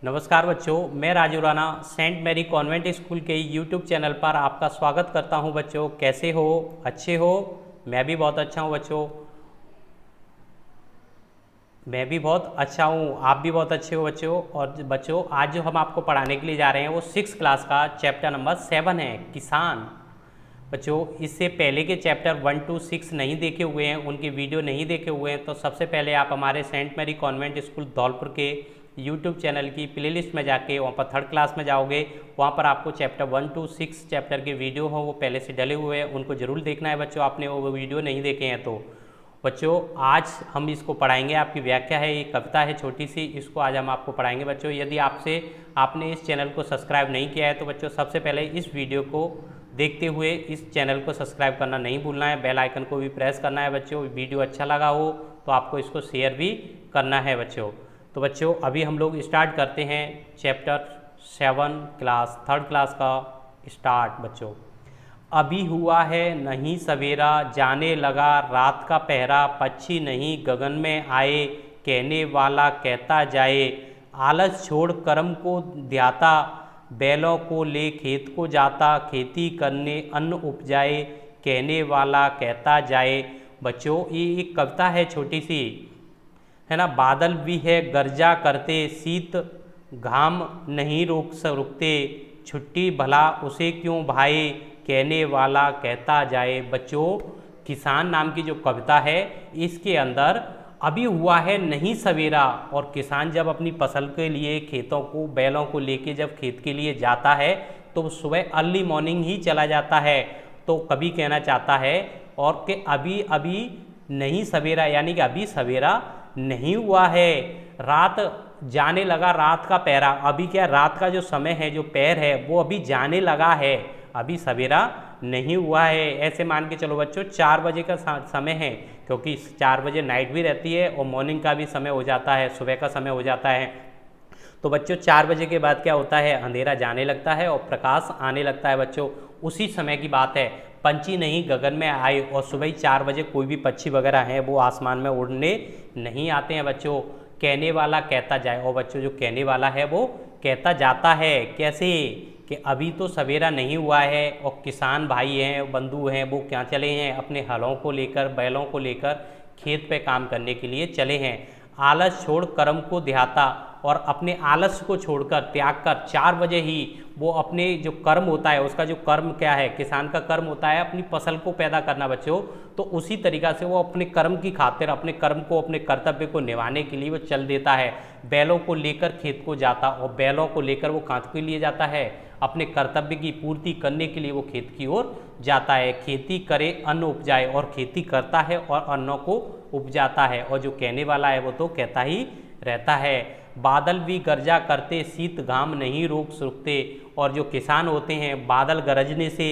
नमस्कार बच्चों, मैं Raju Rana Saint Mary convent school के यूट्यूब चैनल पर आपका स्वागत करता हूं। बच्चों कैसे हो? अच्छे हो? मैं भी बहुत अच्छा हूं बच्चों। मैं भी बहुत अच्छा हूं, आप भी बहुत अच्छे हो बच्चों। और बच्चों आज जो हम आपको पढ़ाने के लिए जा रहे हैं वो 6 क्लास का चैप्टर नंबर 7 है, किसान। बच्चों इससे पहले के चैप्टर 1 to 6 नहीं देखे हुए हैं, उनके वीडियो नहीं देखे हुए हैं, तो सबसे पहले आप हमारे Saint Mary convent school Dholpur के यूट्यूब चैनल की प्लेलिस्ट में जाके वहाँ पर 3rd क्लास में जाओगे। वहाँ पर आपको चैप्टर 1 to 6 चैप्टर के वीडियो हो वो पहले से डले हुए हैं, उनको ज़रूर देखना है बच्चों। आपने वो वीडियो नहीं देखे हैं तो बच्चों आज हम इसको पढ़ाएंगे। आपकी व्याख्या है, ये कविता है छोटी सी, इसको आज हम आपको पढ़ाएंगे बच्चों। यदि आपने इस चैनल को सब्सक्राइब नहीं किया है तो बच्चों सबसे पहले इस वीडियो को देखते हुए इस चैनल को सब्सक्राइब करना नहीं भूलना है, बेल आइकन को भी प्रेस करना है बच्चों। वीडियो अच्छा लगा हो तो आपको इसको शेयर भी करना है बच्चों। तो बच्चों अभी हम लोग स्टार्ट करते हैं चैप्टर 7 क्लास 3rd क्लास का स्टार्ट बच्चों। अभी हुआ है नहीं सवेरा, जाने लगा रात का पहरा, पक्षी नहीं गगन में आए, कहने वाला कहता जाए, आलस छोड़ कर्म को ध्याता, बैलों को ले खेत को जाता, खेती करने अन्न उपजाए, कहने वाला कहता जाए। बच्चों ये एक कविता है छोटी सी, है ना। बादल भी है गरजा करते, शीत घाम नहीं रुकते, छुट्टी भला उसे क्यों भाए, कहने वाला कहता जाए। बच्चों किसान नाम की जो कविता है इसके अंदर अभी हुआ है नहीं सवेरा, और किसान जब अपनी फसल के लिए खेतों को बैलों को लेके जब खेत के लिए जाता है तो सुबह अर्ली मॉर्निंग ही चला जाता है। तो कभी कहना चाहता है और कि अभी अभी नहीं सवेरा, यानी कि अभी सवेरा नहीं हुआ है, रात जाने लगा रात का पहरा। अभी क्या रात का जो समय है, जो पैर है वो अभी जाने लगा है, अभी सवेरा नहीं हुआ है। ऐसे मान के चलो बच्चों 4 बजे का समय है, क्योंकि 4 बजे नाइट भी रहती है और मॉर्निंग का भी समय हो जाता है, सुबह का समय हो जाता है। तो बच्चों 4 बजे के बाद क्या होता है, अंधेरा जाने लगता है और प्रकाश आने लगता है बच्चों। उसी समय की बात है, पंछी नहीं गगन में आए, और सुबह 4 बजे कोई भी पक्षी वगैरह हैं वो आसमान में उड़ने नहीं आते हैं बच्चों। कहने वाला कहता जाए, और बच्चों जो कहने वाला है वो कहता जाता है। कैसे कि अभी तो सवेरा नहीं हुआ है और किसान भाई हैं बंधु हैं वो क्या चले हैं, अपने हलों को लेकर बैलों को लेकर खेत पे काम करने के लिए चले हैं। आलस छोड़ कर्म को ध्याता, और अपने आलस को छोड़कर त्याग कर 4 बजे ही वो अपने जो कर्म होता है, उसका जो कर्म क्या है, किसान का कर्म होता है अपनी फसल को पैदा करना बच्चों। तो उसी तरीक़ा से वो अपने कर्म की खातिर, अपने कर्म को, अपने कर्तव्य को निभाने के लिए वो चल देता है। बैलों को लेकर खेत को जाता, और बैलों को लेकर वो कहाँ के लिए जाता है, अपने कर्तव्य की पूर्ति करने के लिए वो खेत की ओर जाता है। खेती करे अन्न उपजाए, और खेती करता है और अन्नों को उपजाता है। और जो कहने वाला है वो तो कहता ही रहता है। बादल भी गरजा करते, शीत घाम नहीं रुकते, और जो किसान होते हैं बादल गरजने से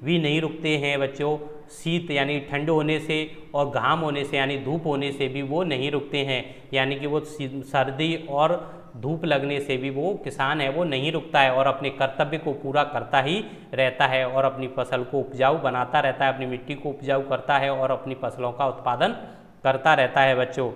भी नहीं रुकते हैं बच्चों, शीत यानी ठंड होने से और घाम होने से यानी धूप होने से भी वो नहीं रुकते हैं, यानी कि वो सर्दी और धूप लगने से भी वो किसान है वो नहीं रुकता है, और अपने कर्तव्य को पूरा करता ही रहता है, और अपनी फसल को उपजाऊ बनाता रहता है, अपनी मिट्टी को उपजाऊ करता है और अपनी फसलों का उत्पादन करता रहता है बच्चों।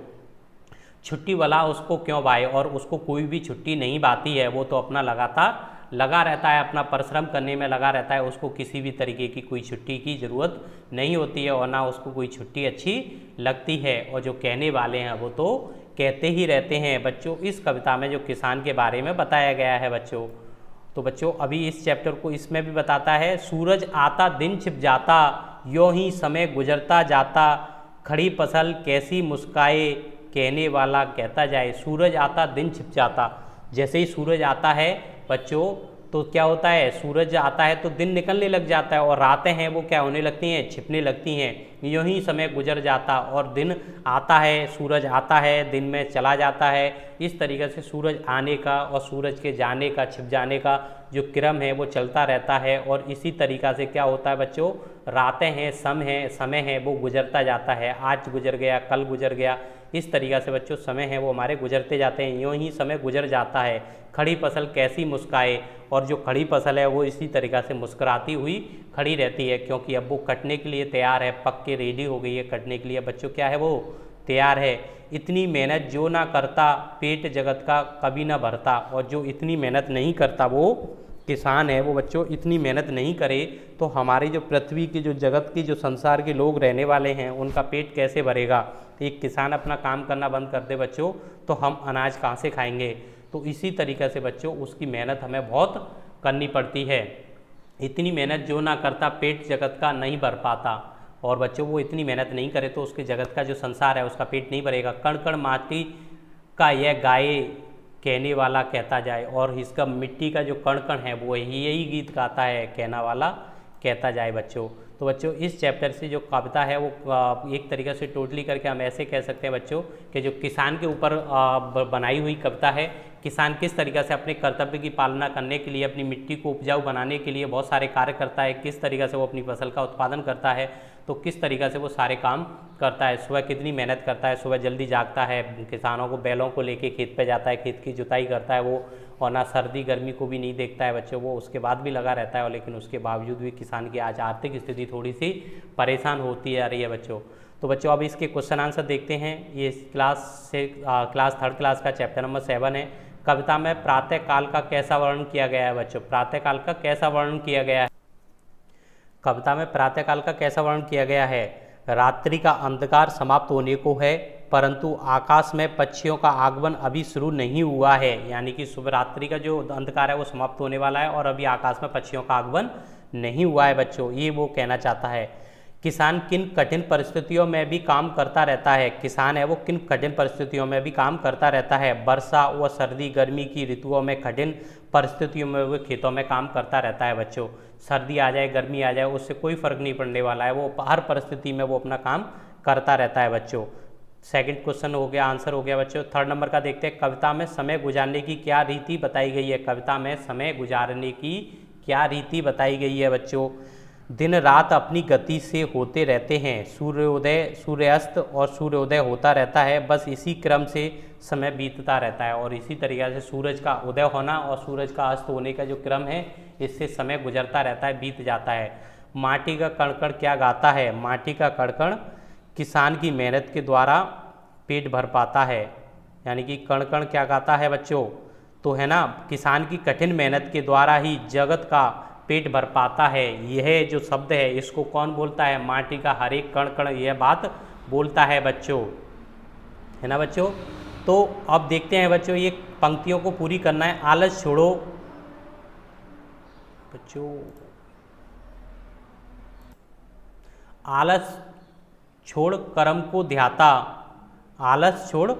छुट्टी वाला उसको क्यों बाए, और उसको कोई भी छुट्टी नहीं बाती है, वो तो अपना लगातार लगा रहता है, अपना परिश्रम करने में लगा रहता है। उसको किसी भी तरीके की कोई छुट्टी की ज़रूरत नहीं होती है, और ना उसको कोई छुट्टी अच्छी लगती है। और जो कहने वाले हैं वो तो कहते ही रहते हैं बच्चों। इस कविता में जो किसान के बारे में बताया गया है बच्चों, तो बच्चों अभी इस चैप्टर को इसमें भी बताता है। सूरज आता दिन छिप जाता, यों ही समय गुजरता जाता, खड़ी फसल कैसी मुस्काए, कहने वाला कहता जाए। सूरज आता दिन छिप जाता, जैसे ही सूरज आता है बच्चों तो क्या होता है, सूरज आता है तो दिन निकलने लग जाता है, और रातें हैं वो क्या होने लगती हैं, छिपने लगती हैं। यूँ ही समय गुजर जाता और दिन आता है, सूरज आता है दिन में चला जाता है। इस तरीके से सूरज आने का और सूरज के जाने का, छिप जाने का जो क्रम है वो चलता रहता है। और इसी तरीक़ा से क्या होता है बच्चों, रातें हैं, समय है वो गुजरता जाता है। आज गुजर गया, कल गुजर गया, इस तरीक़ा से बच्चों समय है वो हमारे गुजरते जाते हैं। यूँ ही समय गुजर जाता है। खड़ी फसल कैसी मुस्काए, और जो खड़ी फसल है वो इसी तरीक़ा से मुस्कुराती हुई खड़ी रहती है, क्योंकि अब वो कटने के लिए तैयार है, पक के रेडी हो गई है कटने के लिए। बच्चों क्या है वो तैयार है। इतनी मेहनत जो ना करता पेट जगत का कभी ना भरता। और जो इतनी मेहनत नहीं करता वो किसान है, वो बच्चों इतनी मेहनत नहीं करे तो हमारी जो पृथ्वी की जो जगत की जो संसार के लोग रहने वाले हैं उनका पेट कैसे भरेगा। तो एक किसान अपना काम करना बंद कर दे बच्चों तो हम अनाज कहाँ से खाएंगे। तो इसी तरीक़े से बच्चों उसकी मेहनत हमें बहुत करनी पड़ती है। इतनी मेहनत जो ना करता पेट जगत का नहीं भर पाता। और बच्चों वो इतनी मेहनत नहीं करे तो उसके जगत का जो संसार है उसका पेट नहीं भरेगा। कण कण माटी का यह गाये कहने वाला कहता जाए। और इसका मिट्टी का जो कण कण है वो यही गीत गाता है कहना वाला कहता जाए बच्चों। तो बच्चों इस चैप्टर से जो कविता है वो एक तरीक़े से टोटली करके हम ऐसे कह सकते हैं बच्चों कि जो किसान के ऊपर बनाई हुई कविता है। किसान किस तरीक़े से अपने कर्तव्य की पालना करने के लिए, अपनी मिट्टी को उपजाऊ बनाने के लिए बहुत सारे कार्य करता है, किस तरीक़े से वो अपनी फसल का उत्पादन करता है, तो किस तरीक़े से वो सारे काम करता है। सुबह कितनी मेहनत करता है, सुबह जल्दी जागता है, किसानों को बैलों को लेके खेत पे जाता है, खेत की जुताई करता है वो, और ना सर्दी गर्मी को भी नहीं देखता है बच्चों, वो उसके बाद भी लगा रहता है। और लेकिन उसके बावजूद भी किसान की आज आर्थिक स्थिति थोड़ी सी परेशान होती जा रही है बच्चों। तो बच्चों अब इसके क्वेश्चन आंसर देखते हैं। ये क्लास 3rd क्लास का चैप्टर नंबर 7 है। कविता में प्रातः काल का कैसा वर्णन किया गया है बच्चों। प्रातः काल का कैसा वर्णन किया गया है। कविता में प्रातः काल का कैसा वर्णन किया गया है। रात्रि का अंधकार समाप्त होने को है परंतु आकाश में पक्षियों का आगमन अभी शुरू नहीं हुआ है। यानी कि सुबह रात्रि का जो अंधकार है वो समाप्त होने वाला है और अभी आकाश में पक्षियों का आगमन नहीं हुआ है बच्चों, ये वो कहना चाहता है। किसान किन कठिन परिस्थितियों में भी काम करता रहता है। किसान है वो किन कठिन परिस्थितियों में भी काम करता रहता है। वर्षा व सर्दी गर्मी की ऋतुओं में कठिन परिस्थितियों में वो खेतों में काम करता रहता है बच्चों। सर्दी आ जाए गर्मी आ जाए उससे कोई फर्क नहीं पड़ने वाला है, वो हर परिस्थिति में वो अपना काम करता रहता है बच्चों। सेकंड क्वेश्चन हो गया, आंसर हो गया बच्चों। 3rd नंबर का देखते हैं। कविता में समय गुजारने की क्या रीति बताई गई है। कविता में समय गुजारने की क्या रीति बताई गई है बच्चों। दिन रात अपनी गति से होते रहते हैं, सूर्योदय सूर्यास्त और सूर्योदय होता रहता है, बस इसी क्रम से समय बीतता रहता है। और इसी तरीके से सूरज का उदय होना और सूरज का अस्त होने का जो क्रम है इससे समय गुजरता रहता है, बीत जाता है। माटी का कणकण क्या गाता है। माटी का कणकण किसान की मेहनत के द्वारा पेट भर पाता है। यानी कि कणकण क्या गाता है बच्चों, तो है ना किसान की कठिन मेहनत के द्वारा ही जगत का पेट भर पाता है। यह जो शब्द है इसको कौन बोलता है। माटी का हर एक कण कण यह बात बोलता है बच्चों, है ना बच्चों। तो अब देखते हैं बच्चों ये पंक्तियों को पूरी करना है। आलस छोड़ो बच्चों, आलस छोड़ कर्म को ध्याता। आलस छोड़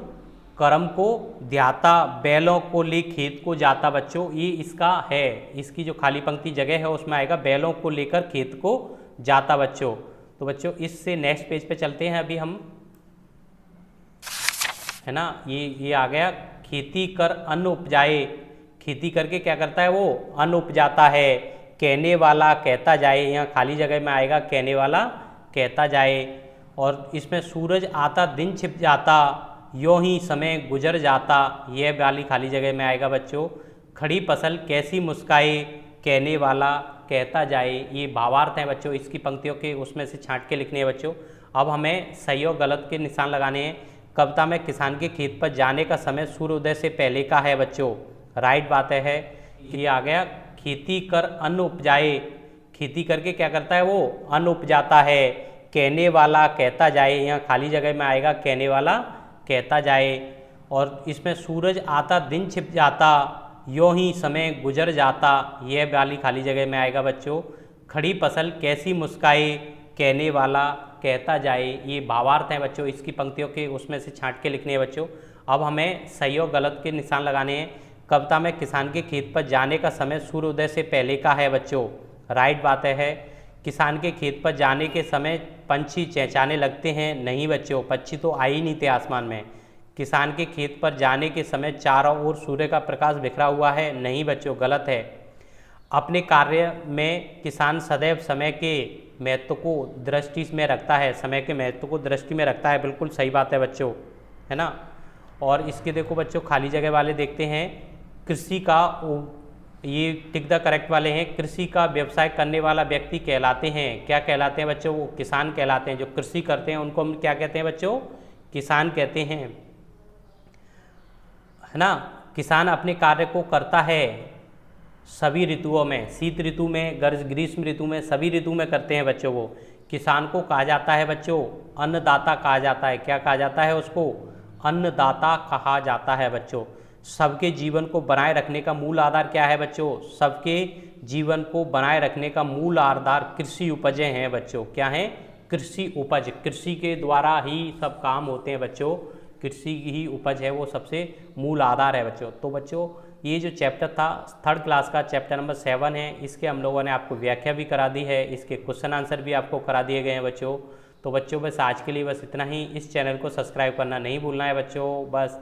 कर्म को ध्याता, बैलों को ले खेत को जाता बच्चों, ये इसका है। इसकी जो खाली पंक्ति जगह है उसमें आएगा बैलों को लेकर खेत को जाता बच्चों। तो बच्चों इससे नेक्स्ट पेज पे चलते हैं अभी हम, है ना। ये आ गया खेती कर अन्न उपजाए। खेती करके क्या करता है वो अन्न उपजाता है। कहने वाला कहता जाए, यहाँ खाली जगह में आएगा कहने वाला कहता जाए। और इसमें सूरज आता दिन छिप जाता, यों ही समय गुजर जाता, यह वाली खाली जगह में आएगा बच्चों। खड़ी फसल कैसी मुस्काए, कहने वाला कहता जाए, ये भावार्थ हैं बच्चों। इसकी पंक्तियों के उसमें से छांट के लिखने हैं बच्चों। अब हमें सही और गलत के निशान लगाने हैं। कविता में किसान के खेत पर जाने का समय सूर्योदय से पहले का है बच्चों, राइट बात है। ये आ गया खेती कर अन्न उपजाए। खेती करके क्या करता है वो अन्न उपजाता है। कहने वाला कहता जाए, यहाँ खाली जगह में आएगा कहने वाला कहता जाए। और इसमें सूरज आता दिन छिप जाता, यों ही समय गुजर जाता, यह वाली खाली जगह में आएगा बच्चों। खड़ी फसल कैसी मुस्काए, कहने वाला कहता जाए, ये भावार्थ हैं बच्चों। इसकी पंक्तियों के उसमें से छांट के लिखने हैं बच्चों। अब हमें सही और गलत के निशान लगाने हैं। कविता में किसान के खेत पर जाने का समय सूर्योदय से पहले का है बच्चों, राइट बात है। किसान के खेत पर जाने के समय पंछी चहचहाने लगते हैं, नहीं बच्चों, पक्षी तो आए ही नहीं थे आसमान में। किसान के खेत पर जाने के समय चारों ओर सूर्य का प्रकाश बिखरा हुआ है, नहीं बच्चों, गलत है। अपने कार्य में किसान सदैव समय के महत्व को दृष्टि में रखता है, समय के महत्व को दृष्टि में रखता है, बिल्कुल सही बात है बच्चों, है ना। और इसके देखो बच्चों खाली जगह वाले देखते हैं। कृषि का, ये टिक द करेक्ट वाले हैं। कृषि का व्यवसाय करने वाला व्यक्ति कहलाते हैं, क्या कहलाते हैं बच्चों, वो किसान कहलाते हैं। जो कृषि करते हैं उनको हम क्या कहते हैं बच्चों, किसान कहते हैं, है ना। किसान अपने कार्य को करता है सभी ऋतुओं में, शीत ऋतु में, ग्रीष्म ऋतु में, सभी ऋतु में करते हैं बच्चों वो। किसान को कहा जाता है बच्चों अन्नदाता कहा जाता है। क्या कहा जाता है उसको? अन्नदाता कहा जाता है बच्चों। सबके जीवन को बनाए रखने का मूल आधार क्या है बच्चों? सबके जीवन को बनाए रखने का मूल आधार कृषि उपजें हैं बच्चों। क्या हैं? कृषि उपज। कृषि के द्वारा ही सब काम होते हैं बच्चों। कृषि ही उपज है वो सबसे मूल आधार है बच्चों। तो बच्चों ये जो चैप्टर था 3rd क्लास का चैप्टर नंबर 7 है, इसके हम लोगों ने आपको व्याख्या भी करा दी है, इसके क्वेश्चन आंसर भी आपको करा दिए गए हैं बच्चों। तो बच्चों बस आज के लिए बस इतना ही। इस चैनल को सब्सक्राइब करना नहीं भूलना है बच्चों। बस